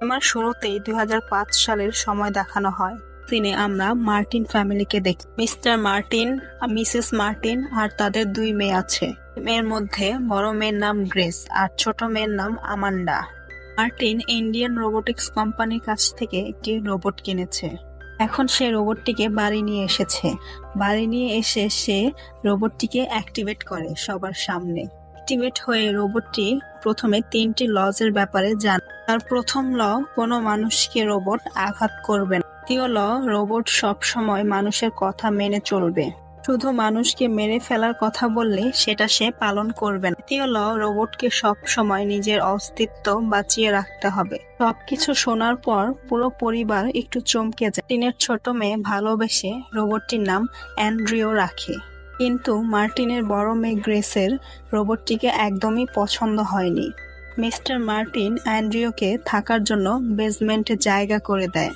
আমার শুরুতেই 2005 সালের সময় দেখানো হয়। সিনে আমরা মার্টিন ফ্যামিলিকে দেখি। মিস্টার মার্টিন, মিসেস মার্টিন আর তাদের 2 মেয়ে আছে। মেয়ের মধ্যে বড় মেয়ের নাম গ্রেস আর ছোট মেয়ের নাম আমান্ডা। মার্টিন ইন্ডিয়ান রোবোটিক্স কোম্পানির কাছ থেকে একটি রোবট কিনেছে। এখন সে রোবটটিকে বাড়ি নিয়ে এসেছে। বাড়ি নিয়ে এসে সে রোবটটিকে অ্যাক্টিভেট করে সবার সামনে। অ্যাক্টিভেট হয়ে রোবটটি প্রথমে 3টি লজের ব্যাপারে জানে। তার প্রথম ল, কোনো মানুষকে রোবট আঘাত করবে না। দ্বিতীয় ল, রোবট সব সময় মানুষের কথা মেনে চলবে। শুধু মানুষকে মেরে ফেলার কথা বললে সেটা সে পালন করবে না। তৃতীয় ল, রোবটকে সব সময় নিজের অস্তিত্ব বাঁচিয়ে রাখতে হবে। সবকিছু শোনার পর পুরো পরিবার একটু চমকে যায়। টিনের ছোট মেয়ে ভালোবেসে রোবটটির নাম অ্যান্ড্রিও রাখে। কিন্তু মার্টিনের বড় মেয়ে গ্রেসের রোবটটিকে একদমই পছন্দ হয়নি। মিস্টার মার্টিন অ্যান্ড্রিওকে থাকার জন্য বেসমেন্টে জায়গা করে দেয়।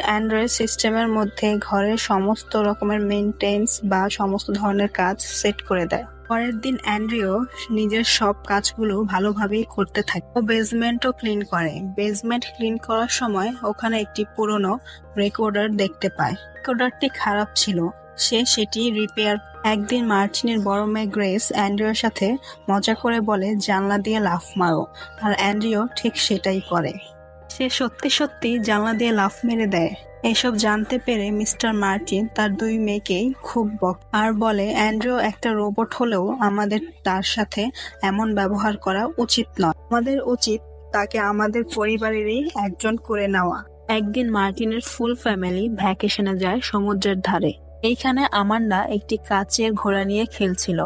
অ্যান্ড্রয়েড সিস্টেমের মধ্যে ঘরের সমস্ত রকমের মেইনটেন্স বা সমস্ত ধরনের কাজ সেট করে দেয়। পরের দিন অ্যান্ড্রিও নিজের সব কাজগুলো ভালোভাবেই করতে থাকে। ও বেসমেন্টও ক্লিন করে। বেসমেন্ট ক্লিন করার সময় ওখানে একটি পুরনো রেকর্ডার দেখতে পায়। রেকর্ডারটি খারাপ ছিল। সে সেটি রিপেয়ার। একদিন মার্টিনের বড় মেয়ে গ্রেস অ্যান্ড্রিওর সাথে মজা করে বলে, জানলা দিয়ে লাফ মারো। আর অ্যান্ড্রিও ঠিক সেটাই করে। সে সত্যি সত্যি জানলা দিয়ে লাফ মেরে দেয়। এসব জানতে পেরে মিস্টার মার্টিন তার 2 মেয়েকেই খুব বকে আর বলে, অ্যান্ড্রিও একটা রোবট হলেও আমাদের তার সাথে এমন ব্যবহার করা উচিত নয়। আমাদের উচিত তাকে আমাদের পরিবারেরই একজন করে নেওয়া। একদিন মার্টিনের ফুল ফ্যামিলি ভ্যাকেশনে যায় সমুদ্রের ধারে। এইখানে আমান্ডা একটি কাচের ঘোড়া নিয়ে খেলছিল,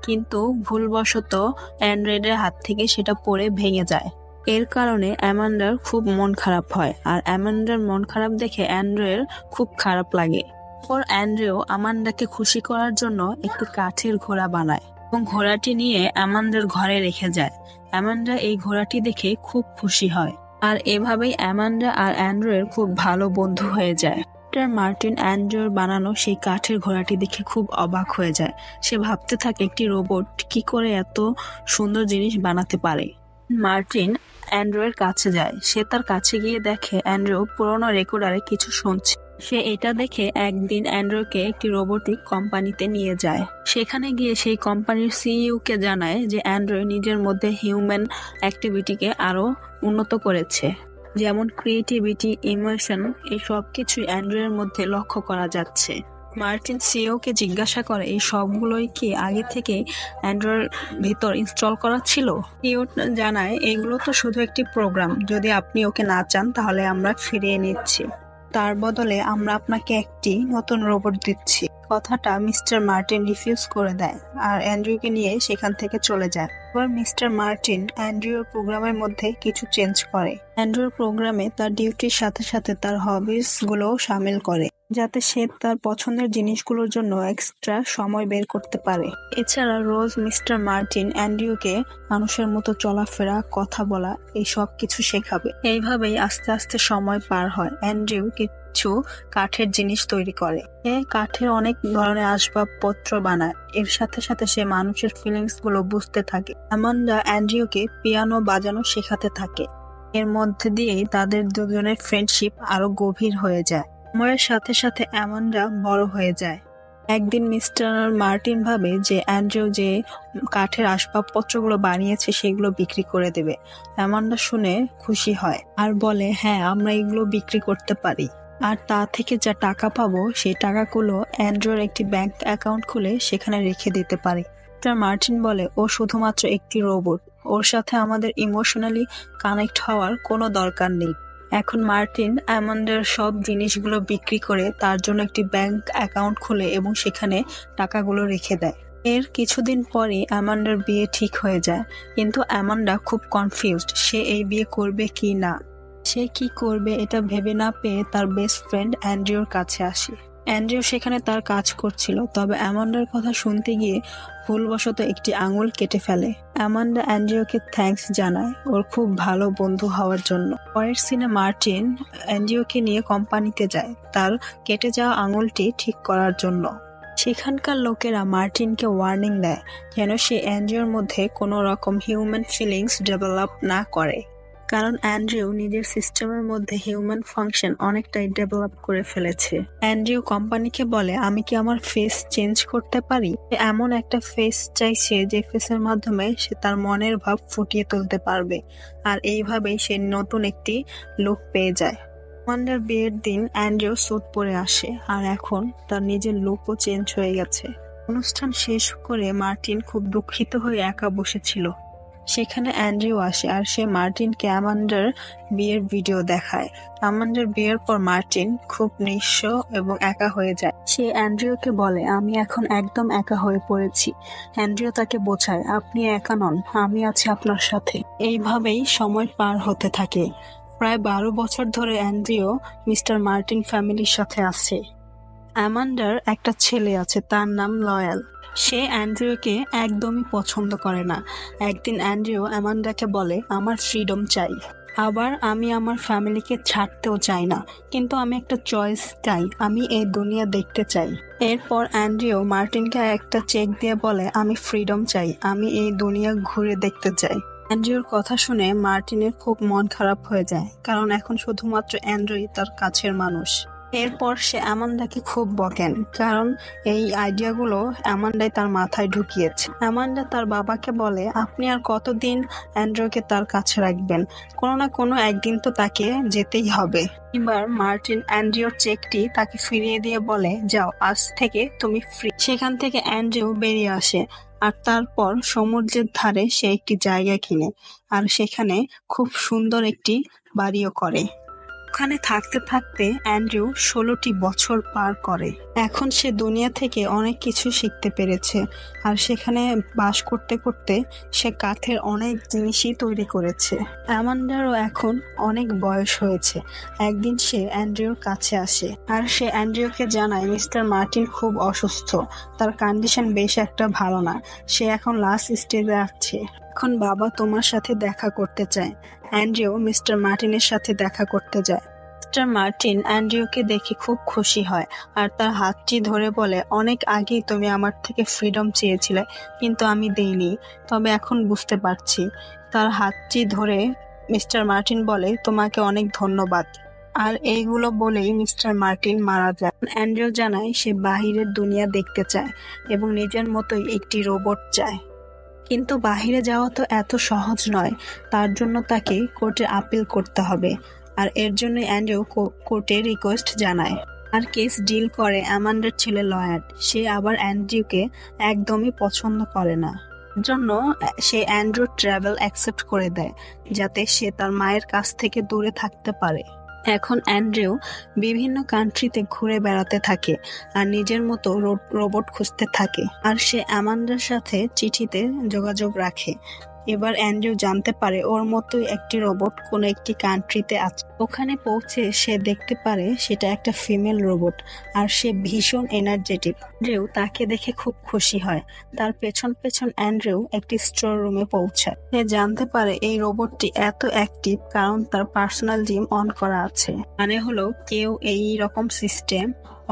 কিন্তু ভুলবশত অ্যান্ড্রয়েডের হাত থেকে সেটা পড়ে ভেঙে যায়। এর কারণে অ্যামান্ডার খুব মন খারাপ হয়, আর অ্যামান্ডার মন খারাপ দেখে অ্যান্ড্রয়ের খুব খারাপ লাগে। পর অ্যান্ড্রিও আমান্ডাকে খুশি করার জন্য একটি কাঠের ঘোড়া বানায় এবং ঘোড়াটি নিয়ে অ্যামান্ডার ঘরে রেখে যায়। অ্যামান্ডা এই ঘোড়াটি দেখে খুব খুশি হয়, আর এভাবেই অ্যামান্ডা আর অ্যান্ড্রয়ের খুব ভালো বন্ধু হয়ে যায়। মার্টিন অ্যান্ড্রিওর বানানো সেই কাঠের ঘোড়াটি দেখে খুব অবাক হয়ে যায়। সে ভাবতে থাকে একটি রোবট কি করে এত সুন্দর জিনিস বানাতে পারে। মার্টিন অ্যান্ড্রিওর কাছে যায়। সে তার কাছে গিয়ে দেখে অ্যান্ড্রিও পুরোনো রেকর্ডারে কিছু শুনছে। সে এটা দেখে একদিন অ্যান্ড্রিওকে একটি রোবোটিক কোম্পানিতে নিয়ে যায়। সেখানে গিয়ে সেই কোম্পানির সিইও কে জানায় যে অ্যান্ড্রিও নিজের মধ্যে হিউম্যান অ্যাক্টিভিটিকে আরো উন্নত করেছে, যেমন ক্রিয়েটিভিটি, ইমোশন, এই সব কিছুই অ্যান্ড্রিওর মধ্যে লক্ষ্য করা যাচ্ছে। মার্টিন সিইও কে জিজ্ঞাসা করে, এই সবগুলোই কি আগে থেকে অ্যান্ড্রয়ের ভিতর ইনস্টল করা ছিল? সিইও জানায়, এগুলো তো শুধু একটি প্রোগ্রাম। যদি আপনি ওকে না চান তাহলে আমরা ফিরিয়ে নিচ্ছি। তার বদলে আমরা আপনাকে একটি নতুন রোবট দিচ্ছি। কথাটা মিস্টার মার্টিন রিফিউজ করে দেয় আর অ্যান্ড্রিওকে নিয়ে সেখান থেকে চলে যায়। এবার মিস্টার মার্টিন অ্যান্ড্রিওর প্রোগ্রামের মধ্যে কিছু চেঞ্জ করে। অ্যান্ড্রিওর প্রোগ্রামে তার ডিউটির সাথে সাথে তার হবিস গুলোও শামিল করে, যাতে সে তার পছন্দের জিনিসগুলোর জন্য এক্সট্রা সময় বের করতে পারে। এছাড়া রোজ মিস্টার মার্টিন অ্যান্ড্রিওকে মানুষের মতো চলাফেরা, কথা বলা, এই সব কিছু শেখাবে। এইভাবেই আস্তে আস্তে সময় পার হয়। অ্যান্ড্রিও কিছু কাঠের জিনিস তৈরি করে। কাঠের অনেক ধরনের আসবাবপত্র বানায়। এর সাথে সাথে সে মানুষের ফিলিংস গুলো বুঝতে থাকে। আমান্ডা অ্যান্ড্রিওকে পিয়ানো বাজানো শেখাতে থাকে। এর মধ্যে দিয়েই তাদের দুজনের ফ্রেন্ডশিপ আরো গভীর হয়ে যায়। সময়ের সাথে সাথে অ্যামান্ডা বড় হয়ে যায়। একদিন মিস্টার মার্টিন ভাবে যে অ্যান্ড্রিও যে কাঠের আসবাবপত্রগুলো বানিয়েছে সেগুলো বিক্রি করে দেবে। অ্যামান্ডা শুনে খুশি হয় আর বলে, হ্যাঁ, আমরা এগুলো বিক্রি করতে পারি, আর তা থেকে যা টাকা পাবো সেই টাকাগুলো অ্যান্ড্রিওর একটি ব্যাংক অ্যাকাউন্ট খুলে সেখানে রেখে দিতে পারি। মিস্টার মার্টিন বলে, ও শুধুমাত্র একটি রোবট, ওর সাথে আমাদের ইমোশনালি কানেক্ট হওয়ার কোনো দরকার নেই। এখন মার্টিন অ্যামান্ডার সব জিনিসগুলো বিক্রি করে তার জন্য একটি ব্যাংক অ্যাকাউন্ট খুলে এবং সেখানে টাকাগুলো রেখে দেয়। এর কিছুদিন পরই অ্যামান্ডার বিয়ে ঠিক হয়ে যায়, কিন্তু অ্যামান্ডা খুব কনফিউজড, সে এই বিয়ে করবে কি না। সে কি করবে এটা ভেবে না পেয়ে তার বেস্ট ফ্রেন্ড অ্যান্ড্রিওর কাছে আসে। অ্যান্ড্রিও সেখানে তার কাজ করছিল, তবে অ্যামান্ডার কথা শুনতে গিয়ে ভুলবশত একটি আঙুল কেটে ফেলে। অ্যামান্ডা অ্যান্ড্রিওকে থ্যাঙ্কস জানায় ওর খুব ভালো বন্ধু হওয়ার জন্য। পরের সিনে মার্টিন অ্যান্ড্রিওকে নিয়ে কোম্পানিতে যায় তার কেটে যাওয়া আঙুলটি ঠিক করার জন্য। সেখানকার লোকেরা মার্টিনকে ওয়ার্নিং দেয় যেন সে অ্যান্ড্রিওর মধ্যে কোনো রকম হিউম্যান ফিলিংস ডেভেলপ না করে। কারণ অ্যান্ড্রিউ নিজের সিস্টেমের মধ্যে হিউম্যান ফাংশন অনেকটাই ডেভেলপ করে ফেলেছে। অ্যান্ড্রিউ কোম্পানিকে বলে, আমি কি আমার ফেস চেঞ্জ করতে পারি? এমন একটা ফেস চাইছে যে ফেসের মাধ্যমে সে তার মনের ভাব ফুটিয়ে তুলতে পারবে, আর এইভাবেই সে নতুন একটি লুক পেয়ে যায়। আমান্ডার বিয়ের দিন অ্যান্ড্রিউ স্যুট পরে আসে, আর এখন তার নিজের লুকও চেঞ্জ হয়ে গেছে। অনুষ্ঠান শেষ করে মার্টিন খুব দুঃখিত হয়ে একা বসেছিল। সেখানে অ্যান্ড্রিউ আসে আর সে মার্টিনকে আমান্ডার বিয়ের ভিডিও দেখায়। আমান্ডার বিয়ের পর মার্টিন খুব নিঃস্ব এবং একা হয়ে যায়। সে অ্যান্ড্রিউকে বলে, আমি এখন একদম একা হয়ে পড়েছি। অ্যান্ড্রিউ তাকে বোঝায়, আপনি একা নন, আমি আছি আপনার সাথে। এইভাবেই সময় পার হতে থাকে। প্রায় 12 বছর ধরে অ্যান্ড্রিউ মিস্টার মার্টিন ফ্যামিলির সাথে আছে। অ্যামান্ডার একটা ছেলে আছে, তার নাম লয়াল। সে অ্যান্ড্রিউকে একদমই পছন্দ করে না। একদিন অ্যান্ড্রিউ অ্যামান্ডাকে বলে, আমার ফ্রিডম চাই, আবার আমি আমার ফ্যামিলিকে ছাড়তেও চাই না, কিন্তু আমি একটা চয়েস চাই, আমি এই দুনিয়া দেখতে চাই। এরপর অ্যান্ড্রিউ মার্টিনকে একটা চেক দিয়ে বলে, আমি ফ্রিডম চাই, আমি এই দুনিয়া ঘুরে দেখতে চাই। অ্যান্ড্রিউর কথা শুনে মার্টিনের খুব মন খারাপ হয়ে যায়, কারণ এখন শুধুমাত্র অ্যান্ড্রিউ তার কাছের মানুষ। এরপর সে অ্যামান্ডাকে খুব বকেন, কারণ এই আইডিয়াগুলো অ্যামান্ডাই তার মাথায় ঢুকিয়েছে। অ্যামান্ডা তার বাবাকে বলে, আপনি আর কতদিন অ্যান্ড্রিউকে তার কাছে রাখবেন? কোনো না কোনো একদিন তো তাকে যেতেই হবে। এবার মার্টিন অ্যান্ড্রিউর চেকটি তাকে ফিরিয়ে দিয়ে বলে, যাও, আজ থেকে তুমি ফ্রি। সেখান থেকে অ্যান্ড্রিউ বেরিয়ে আসে, আর তারপর সমুদ্রের ধারে সে একটি জায়গা কিনে, আর সেখানে খুব সুন্দর একটি বাড়িও করে। ওখানে থাকতে থাকতে অ্যান্ড্রিউ 16টি বছর পার করে। এখন সে দুনিয়া থেকে অনেক কিছু শিখতে পেরেছে, আর সেখানে বাস করতে করতে সে কাঠের অনেক জিনিসই তৈরি করেছে। অ্যামান্ডারও এখন অনেক বয়স হয়েছে। একদিন সে অ্যান্ড্রিউর কাছে আসে, আর সে অ্যান্ড্রিউকে জানায় মিস্টার মার্টিন খুব অসুস্থ, তার কন্ডিশন বেশ একটা ভালো না, সে এখন লাস্ট স্টেজে আছে। এখন বাবা তোমার সাথে দেখা করতে চায়। অ্যান্ড্রিউ মিস্টার মার্টিনের সাথে দেখা করতে যায়। মিস্টার মার্টিন অ্যান্ড্রিউকে দেখে খুব খুশি হয়, আর তার হাতটি ধরে বলে, অনেক আগেই তুমি আমার থেকে ফ্রিডম চেয়েছিলে, কিন্তু আমি দেইনি, তবে এখন বুঝতে পারছি। তার হাতটি ধরে মিস্টার মার্টিন বলে, তোমাকে অনেক ধন্যবাদ। আর এইগুলো বলেই মিস্টার মার্টিন মারা যায়। অ্যান্ড্রিউ জানায় সে বাহিরের দুনিয়া দেখতে চায় এবং নিজের মতোই একটি রোবট চায়। কিন্তু বাহিরে যাওয়া তো এত সহজ নয়, তার জন্য তাকে কোর্টে আপিল করতে হবে, আর এর জন্য অ্যান্ড্রিউ কোর্টে রিকোয়েস্ট জানায়। আর কেস ডিল করে অ্যামান্ডার ছেলে লয়াড। সে আবার অ্যান্ড্রিউকে একদমই পছন্দ করে না, জন্য সে অ্যান্ড্রিউর ট্রাভেল অ্যাকসেপ্ট করে দেয়, যাতে সে তার মায়ের কাছ থেকে দূরে থাকতে পারে। এখন অ্যান্ড্রিউ বিভিন্ন কান্ট্রিতে ঘুরে বেড়াতে থাকে আর নিজের মতো রোবট খুঁজতে থাকে, আর সে অ্যামান্ডার সাথে চিঠিতে যোগাযোগ রাখে। এবার অ্যান্ড্রিউ জানতে পারে ওর মতোই একটি রোবট কোনো একটি কান্ট্রিতে আছে। ওখানে পৌঁছে সে দেখতে পারে সেটা একটা ফিমেল রোবট, আর সে ভীষণ এনার্জেটিক। অ্যান্ড্রিউ তাকে দেখে খুব খুশি হয়। তার পেছন পেছন অ্যান্ড্রিউ একটি স্টোর রুমে পৌঁছায়। সে জানতে পারে এই রোবটটি এত অ্যাক্টিভ কারণ তার পার্সোনাল জিম অন করা আছে, মানে হলো কেউ এই রকম সিস্টেম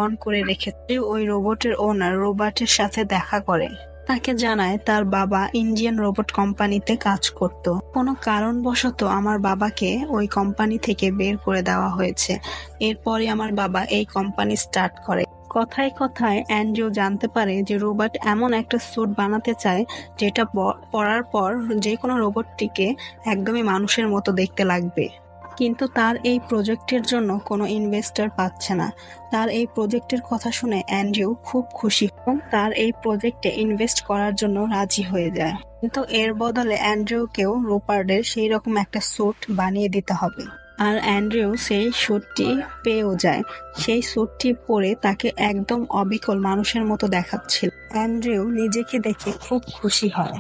অন করে রেখেছে। ওই রোবটের ওনার রোবটের সাথে দেখা করে, তাকে জানায় তার বাবা ইন্ডিয়ান রোবট কোম্পানিতে কাজ করত। কোনো কারণবশত আমার বাবাকে ওই কোম্পানি থেকে বের করে দেওয়া হয়েছে। এরপরই আমার বাবা এই কোম্পানি স্টার্ট করে। কথায় কথায় অ্যান্ড্রিউ জানতে পারে যে রোবট এমন একটা স্যুট বানাতে চায় যেটা পরার পর যে কোনো রোবটটিকে একদমই মানুষের মতো দেখতে লাগবে। কিন্তু তার এই প্রজেক্টের জন্য কোনো ইনভেস্টর পাচ্ছে না। তার এই প্রজেক্টের কথা শুনে অ্যান্ড্রিউ খুব খুশি এবং তার এই প্রজেক্টে ইনভেস্ট করার জন্য রাজি হয়ে যায়। কিন্তু এর বদলে অ্যান্ড্রিউকেও রোপার্ডের সেই রকম একটা স্যুট বানিয়ে দিতে হবে, আর অ্যান্ড্রিউ সেই স্যুটটি পেয়েও যায়। সেই স্যুটটি পরে তাকে একদম অবিকল মানুষের মতো দেখাচ্ছিল। অ্যান্ড্রিউ নিজেকে দেখে খুব খুশি হয়।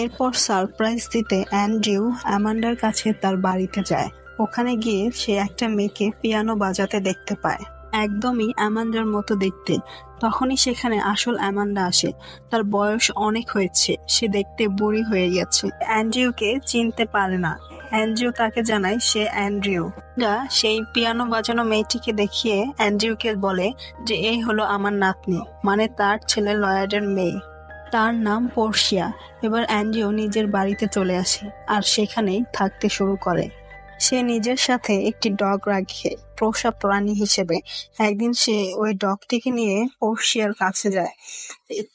এরপর সারপ্রাইজ দিতে অ্যান্ড্রিউ অ্যামান্ডার কাছে তার বাড়িতে যায়। ওখানে গিয়ে সে একটা মেয়েকে পিয়ানো বাজাতে দেখতে পায়, একদমই অ্যামান্ডার মতো দেখতে। তখনই সেখানে আসল অ্যামান্ডা আসে। তার বয়স অনেক হয়েছে, সে দেখতে বুড়ি হয়ে গেছে। অ্যান্ড্রিউকে চিনতে পারে না। অ্যান্ড্রিউ তাকে জানায় সে অ্যান্ড্রিউ। সেই পিয়ানো বাজানো মেয়েটিকে দেখিয়ে অ্যান্ড্রিউকে বলে যে এই হলো আমার নাতনি, মানে তার ছেলে লয়েডের মেয়ে। তার নাম পোর্শিয়া। এবার অ্যান্ড্রিউ নিজের বাড়িতে চলে আসে আর সেখানেই থাকতে শুরু করে। সে নিজের সাথে একটি ডগ রাখে পোষা প্রাণী হিসেবে। একদিন সে ওই ডগটিকে নিয়ে পোর্সিয়ার কাছে যায়।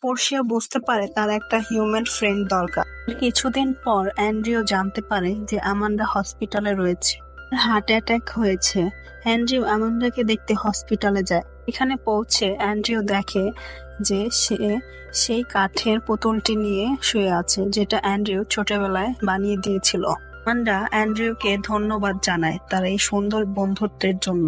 পোর্সিয়া বুঝতে পারে তার একটা হিউম্যান ফ্রেন্ড দরকার। কিছুদিন পর অ্যান্ড্রিউ জানতে পারে যে আমান্ডা হসপিটালে রয়েছে, হার্ট অ্যাটাক হয়েছে। অ্যান্ড্রিউ আমান্ডাকে দেখতে হসপিটালে যায়। এখানে পৌঁছে অ্যান্ড্রিউ দেখে যে সে সেই কাঠের পুতুলটি নিয়ে শুয়ে আছে, যেটা অ্যান্ড্রিউ ছোটবেলায় বানিয়ে দিয়েছিল। আমান্ডা অ্যান্ড্রিউকে ধন্যবাদ জানায় তার এই সুন্দর বন্ধুত্বের জন্য,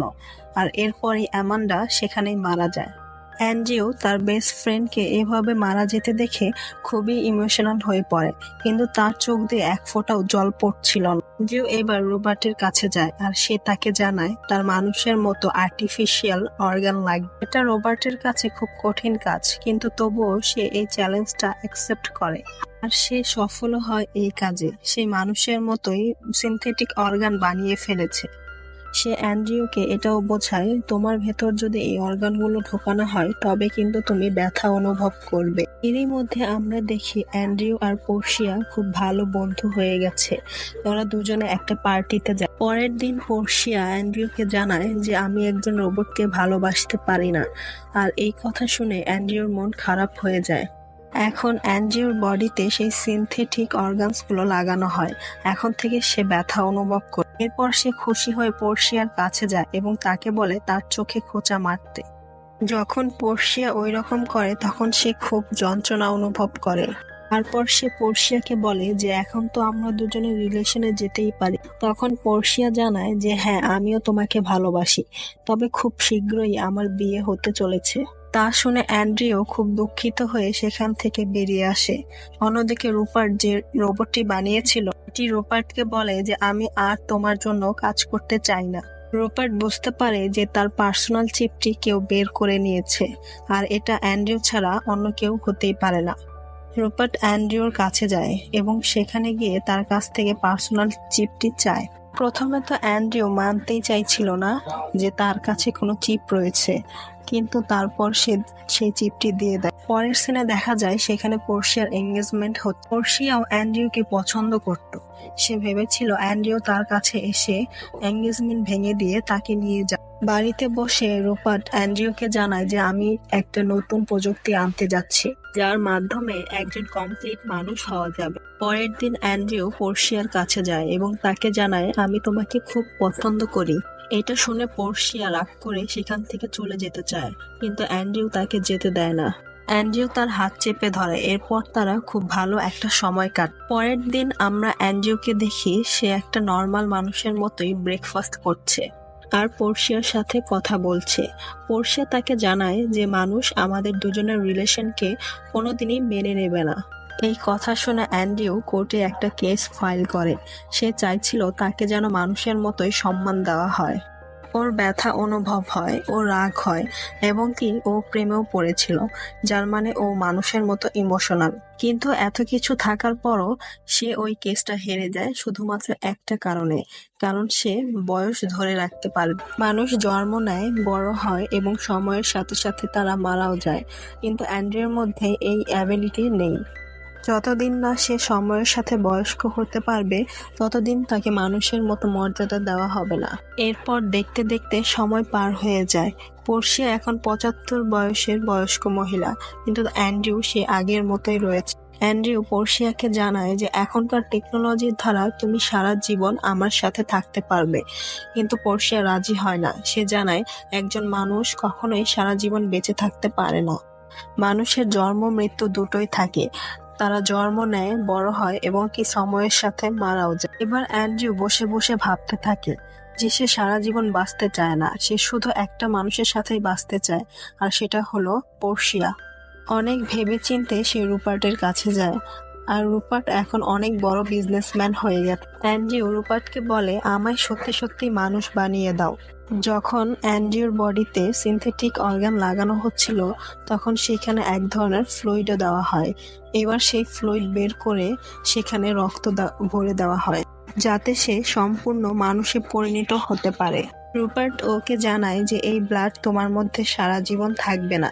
আর এরপরই আমান্ডা সেখানেই মারা যায়। অ্যান্ড্রিউ তার বেস্ট ফ্রেন্ডকে এভাবে মারা যেতে দেখে খুবই ইমোশনাল হয়ে পড়ে, কিন্তু তার চোখ দিয়ে এক ফোঁটাও জল পড়ছিল না। অ্যান্ড্রিউ এবার রবার্টের কাছে যায় আর সে তাকে জানায় তার মানুষের মতো আর্টিফিশিয়াল অর্গান লাগবে। এটা রবার্টের কাছে খুব কঠিন কাজ, কিন্তু তবুও সে এই চ্যালেঞ্জটা অ্যাকসেপ্ট করে আর সে সফল হয় এই কাজে। সে মানুষের মতোই সিনথেটিক অর্গান বানিয়ে ফেলেছে। সে অ্যান্ড্রিউকে এটাও বোঝায় তোমার ভেতর যদি এই অর্গানগুলো ঢোকানো হয় তবে কিন্তু তুমি ব্যথা অনুভব করবে। এরই মধ্যে আমরা দেখি অ্যান্ড্রিউ আর পোর্সিয়া খুব ভালো বন্ধু হয়ে গেছে। ওরা দুজনে একটা পার্টিতে যায়। পরের দিন পোর্সিয়া অ্যান্ড্রিউকে জানায় যে আমি একজন রোবটকে ভালোবাসতে পারি না, আর এই কথা শুনে অ্যান্ড্রিউর মন খারাপ হয়ে যায়। এখন অ্যান্ড্রিউর বডিতে সেই সিনথেটিক অর্গানসগুলো লাগানো হয়। এখন থেকে সে ব্যথা অনুভব করে। এরপর সে খুশি হয়ে পোর্সিয়ার কাছে যায় এবং তাকে বলে তার চোখে খোঁচা মারতে। যখন পোর্সিয়া ওই রকম করে তখন সে খুব যন্ত্রণা অনুভব করে। তারপর সে পোর্সিয়াকে বলে যে এখন তো আমরা দুজনে রিলেশনে যেতেই পারি। তখন পোর্সিয়া জানায় যে হ্যাঁ, আমিও তোমাকে ভালোবাসি, তবে খুব শীঘ্রই আমার বিয়ে হতে চলেছে। তা শুনে অ্যান্ড্রিউ খুব দুঃখিত হয়ে সেখান থেকে বেরিয়ে আসে। অন্যদিকে রুপার্ট যে রোবটটি বানিয়েছিল এটি রুপার্টকে বলে যে আমি আর তোমার জন্য কাজ করতে চাই না। রুপার্ট বুঝতে পারে যে তার পার্সোনাল চিপটি কেউ বের করে নিয়েছে, আর এটা অ্যান্ড্রিউ ছাড়া অন্য কেউ হতেই পারে না। রুপার্ট অ্যান্ড্রিউর কাছে যায় এবং সেখানে গিয়ে তার কাছ থেকে পার্সোনাল চিপটি চায়। প্রথমে তো অ্যান্ড্রিউ মানতেই চাইছিল না যে তার কাছে কোনো চিপ রয়েছে, কিন্তু তারপর সে সেই চিপটি দিয়ে দেয়। পরের সিনে দেখা যায় সেখানে পোর্সিয়ার এঙ্গেজমেন্ট হচ্ছে। পোর্সিয়াও অ্যান্ড্রিউকে পছন্দ করত। সে ভেবেছিল অ্যান্ড্রিউ তার কাছে এসে এঙ্গেজমেন্ট ভেঙে দিয়ে তাকে নিয়ে যায়। বাড়িতে বসে রুপার্ট অ্যান্ড্রিউকে জানায় যে আমি একটা নতুন প্রযুক্তি আনতে যাচ্ছি, যার মাধ্যমে একজন কমপ্লিট মানুষ হওয়া যাবে। পরের দিন অ্যান্ড্রিউ পোর্সিয়ার কাছে যায় এবং তাকে জানায় আমি তোমাকে খুব পছন্দ করি। এটা শুনে পোর্সিয়া রাগ করে সেখান থেকে চলে যেতে চায়, কিন্তু অ্যান্ড্রিউ তাকে যেতে দেয় না। অ্যান্ড্রিউ তার হাত চেপে ধরে। এরপর তারা খুব ভালো একটা সময় কাটে। পরের দিন আমরা অ্যান্ড্রিউকে দেখি সে একটা নর্মাল মানুষের মতোই ব্রেকফাস্ট করছে আর পোর্সিয়ার সাথে কথা বলছে। পোর্সিয়া তাকে জানায় যে মানুষ আমাদের দুজনের রিলেশনকে কোনোদিনই মেনে নেবে না। এই কথা শুনে অ্যান্ড্রিউ কোর্টে একটা কেস ফাইল করে। সে চাইছিল তাকে যেন মানুষের মতোই সম্মান দেওয়া হয়। ওর ব্যথা অনুভব হয়, ও রাগ হয়, এবং কি ও প্রেমেও পড়েছিল, যার মানে ও মানুষের মতো ইমোশনাল। কিন্তু এত কিছু থাকার পরও সে ওই কেসটা হেরে যায় শুধুমাত্র একটা কারণে, কারণ সে বয়স ধরে রাখতে পারে। মানুষ জন্ম নেয়, বড় হয় এবং সময়ের সাথে সাথে তারা মারাও যায়, কিন্তু অ্যান্ড্রিউর মধ্যে এই অ্যাবিলিটি নেই। যতদিন না সে সময়ের সাথে বয়স্ক হতে পারবে ততদিন তাকে মানুষের মতো মর্যাদা দেওয়া হবে না। এরপর দেখতে দেখতে সময় পার হয়ে যায়। পোর্সিয়া এখন 75 বয়সের বয়স্ক মহিলা, কিন্তু অ্যান্ড্রিউ সে আগের মতোই রয়েছে। অ্যান্ড্রিউ পোর্সিয়াকে জানায় যে এখনকার টেকনোলজির দ্বারা তুমি সারা জীবন আমার সাথে থাকতে পারবে, কিন্তু পোর্সিয়া রাজি হয় না। সে জানায় একজন মানুষ কখনোই সারা জীবন বেঁচে থাকতে পারে না। মানুষের জন্ম মৃত্যু দুটোই থাকে, তারা জন্ম নেয়, বড় হয় এবং কি সময়ের সাথে মারাও যায়। এবার অ্যান্ড্রিউ বসে বসে ভাবতে থাকে যে সে সারা জীবন বাঁচতে চায় না, সে শুধু একটা মানুষের সাথেই বাঁচতে চায়, আর সেটা হলো পোর্সিয়া। অনেক ভেবেচিন্তে সে রুপার্টের কাছে যায়, আর রুপার্ট এখন অনেক বড় বিজনেসম্যান হয়ে গেছে। অ্যান্ড্রিউ রুপার্টকে বলে আমায় সত্যি সত্যি মানুষ বানিয়ে দাও। যখন অ্যান্ড্রিউর বডিতে সিনথেটিক অর্গান লাগানো হচ্ছিল তখন সেখানে এক ধরনের ফ্লুইডও দেওয়া হয়। এবার সেই ফ্লুইড বের করে সেখানে রক্ত ভরে দেওয়া হয়, যাতে সে সম্পূর্ণ মানুষে পরিণত হতে পারে। রুপার্ট ওকে জানায় যে এই ব্লাড তোমার মধ্যে সারা জীবন থাকবে না,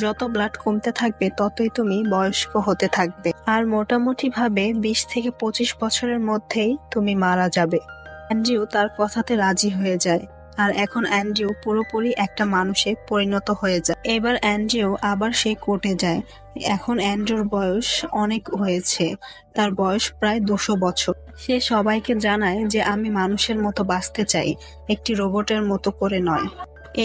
যত ব্লাড কমতে থাকবে ততই তুমি বয়স্ক হতে থাকবে, আর মোটামুটি ভাবে 20 থেকে 25 বছরের মধ্যেই তুমি মারা যাবে। অ্যান্ড্রিউ তার কথাতে রাজি হয়ে যায়, আর এখন অ্যান্ড্রিউ পুরোপুরি একটা মানুষে পরিণত হয়ে যায়। এবার অ্যান্ড্রিউ আবার সেই কোর্টে যায়। এখন অ্যান্ড্রিউর বয়স অনেক হয়েছে, তার বয়স প্রায় 200 বছর। সে সবাইকে জানায় যে আমি মানুষের মতো বাঁচতে চাই, একটি রোবটের মতো করে নয়।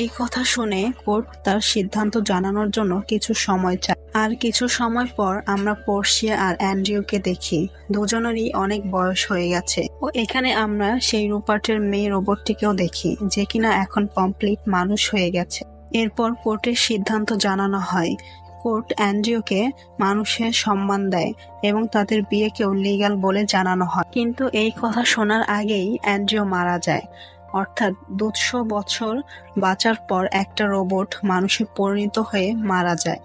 এই কথা শুনে কোর্ট তার সিদ্ধান্ত জানানোর জন্য কিছু সময় চায়। আর কিছু সময় পর আমরা পোর্সিয়া আর অ্যান্ড্রিউকে দেখি, দুজনেরই অনেক বয়স হয়ে গেছে। ও এখানে আমরা সেই রুপার্টের মেয়ে রোবটটিকেও দেখি, যে কিনা এখন কমপ্লিট মানুষ হয়ে গেছে। এরপর কোর্টের সিদ্ধান্ত জানানো হয়। কোর্ট অ্যান্ড্রিউকে মানুষের সম্মান দেয় এবং তাদের বিয়েকেও লিগ্যাল বলে জানানো হয়। কিন্তু এই কথা শোনার আগেই অ্যান্ড্রিউ মারা যায়। অর্থাৎ 200 বছর বাঁচার পর একটা রোবট মানুষে পরিণত হয়ে মারা যায়।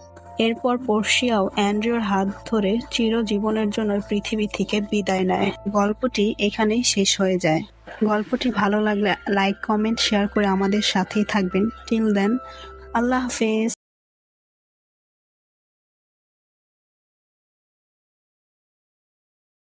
এরপর পোর্সিয়াও অ্যান্ড্রিউর হাত ধরে চিরজীবনের জন্য পৃথিবী থেকে বিদায় নেয়। গল্পটি এখানেই শেষ হয়ে যায়। গল্পটি ভালো লাগলে লাইক, কমেন্ট, শেয়ার করে আমাদের সাথেই থাকবেন। টিল দেন, আল্লাহ হাফেজ।